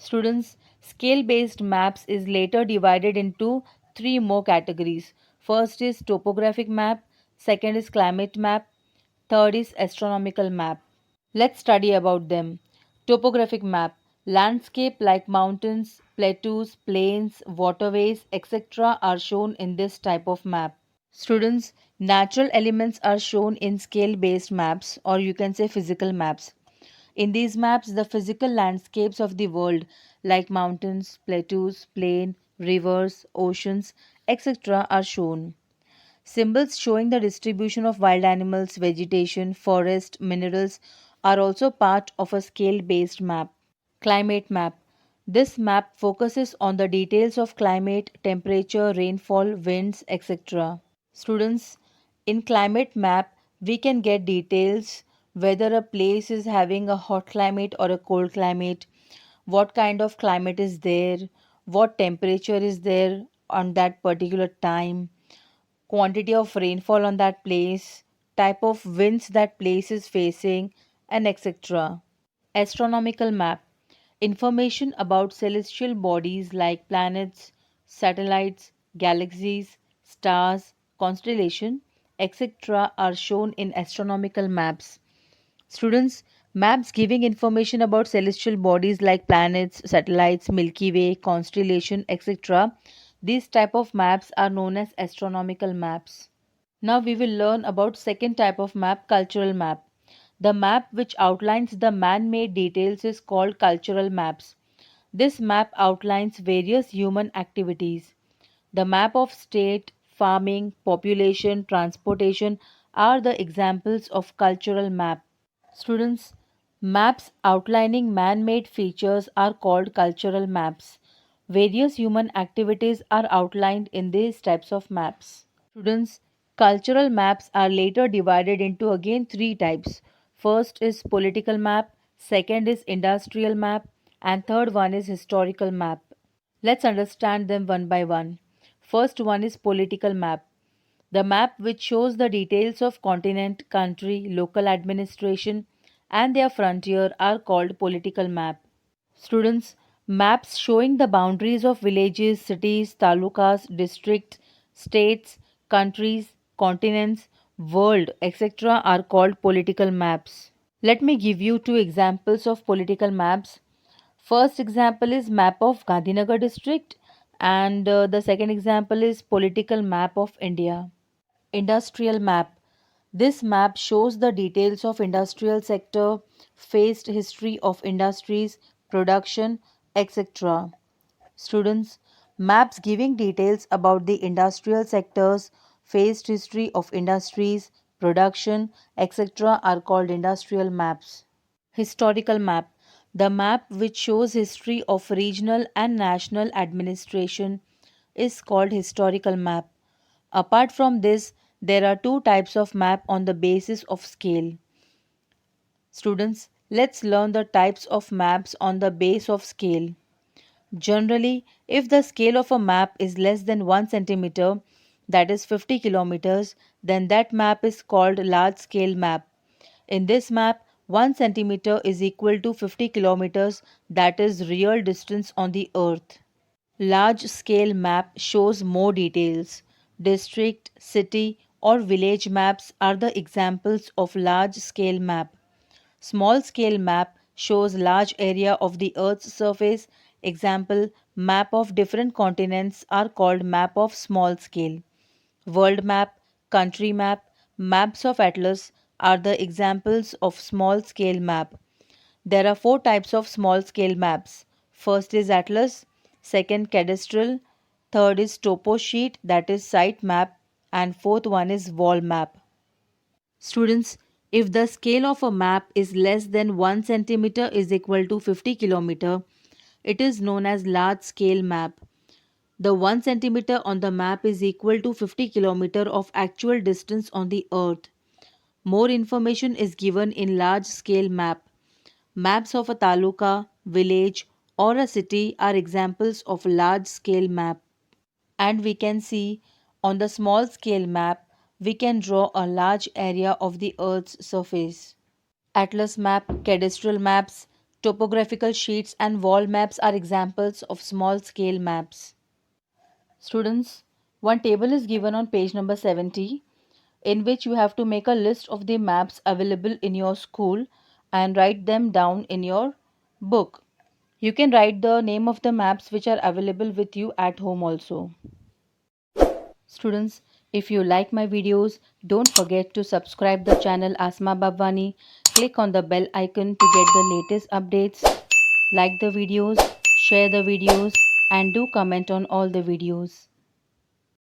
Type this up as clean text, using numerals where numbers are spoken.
Students, scale-based maps is later divided into three more categories. First is topographic map, second is climate map, third is astronomical map. Let's study about them. Topographic map. Landscape like mountains, plateaus, plains, waterways, etc. are shown in this type of map. Students, natural elements are shown in scale based maps, or you can say physical maps. In these maps, the physical landscapes of the world, like mountains, plateaus, plain, rivers, oceans, etc., are shown. Symbols showing the distribution of wild animals, vegetation, forest, minerals are also part of a scale based map. Climate map. This map focuses on the details of climate, temperature, rainfall, winds, etc. Students, in climate map, we can get details whether a place is having a hot climate or a cold climate, what kind of climate is there, what temperature is there on that particular time, quantity of rainfall on that place, type of winds that place is facing, and etc. Astronomical map. Information about celestial bodies like planets, satellites, galaxies, stars, constellation, etc. are shown in astronomical maps. Students, maps giving information about celestial bodies like planets, satellites, Milky Way, constellation, etc. These type of maps are known as astronomical maps. Now we will learn about second type of map, cultural map. The map which outlines the man-made details is called cultural maps. This map outlines various human activities. The map of state, farming, population, transportation are the examples of cultural map. Students, maps outlining man-made features are called cultural maps. Various human activities are outlined in these types of maps. Students, cultural maps are later divided into again three types. First is political map, second is industrial map, and third one is historical map. Let's understand them one by one. First one is political map. The map which shows the details of continent, country, local administration, and their frontier are called political map. Students, maps showing the boundaries of villages, cities, talukas, districts, states, countries, continents, world, etc. are called political maps. Let me give you two examples of political maps. First example is map of Gandhinagar district and the second example is political map of India. Industrial map. This map shows the details of industrial sector, phased history of industries, production, etc. Students, maps giving details about the industrial sectors, phased history of industries, production, etc. are called industrial maps. Historical map. The map which shows history of regional and national administration is called historical map. Apart from this, there are two types of map on the basis of scale. Students, let's learn the types of maps on the base of scale. Generally, if the scale of a map is less than 1 centimeter, that is 50 kilometers, then that map is called large scale map. In this map, 1 centimeter is equal to 50 kilometers, that is real distance on the earth. Large scale map shows more details. District, city, or village maps are the examples of large scale map. Small scale map shows large area of the earth's surface. Example, map of different continents are called map of small scale. World map, country map, maps of atlas are the examples of small scale map. There are four types of small scale maps. First is atlas, second cadastral, third is topo sheet that is site map, and fourth one is wall map. Students, if the scale of a map is less than 1 centimeter is equal to 50 kilometer, it is known as large scale map. The 1 centimeter on the map is equal to 50 kilometer of actual distance on the earth. More information is given in large scale map. Maps of a taluka, village, or a city are examples of large scale map. And we can see on the small scale map, we can draw a large area of the earth's surface. Atlas map, cadastral maps, Topographical sheets and wall maps are examples of small scale maps. Students, one table is given on page number 70 in which you have to make a list of the maps available in your school and write them down in your book. You can write the name of the maps which are available with you at home also. Students, if you like my videos, don't forget to subscribe the channel Asma Babwani. Click on the bell icon to get the latest updates. Like the videos, share the videos and do comment on all the videos.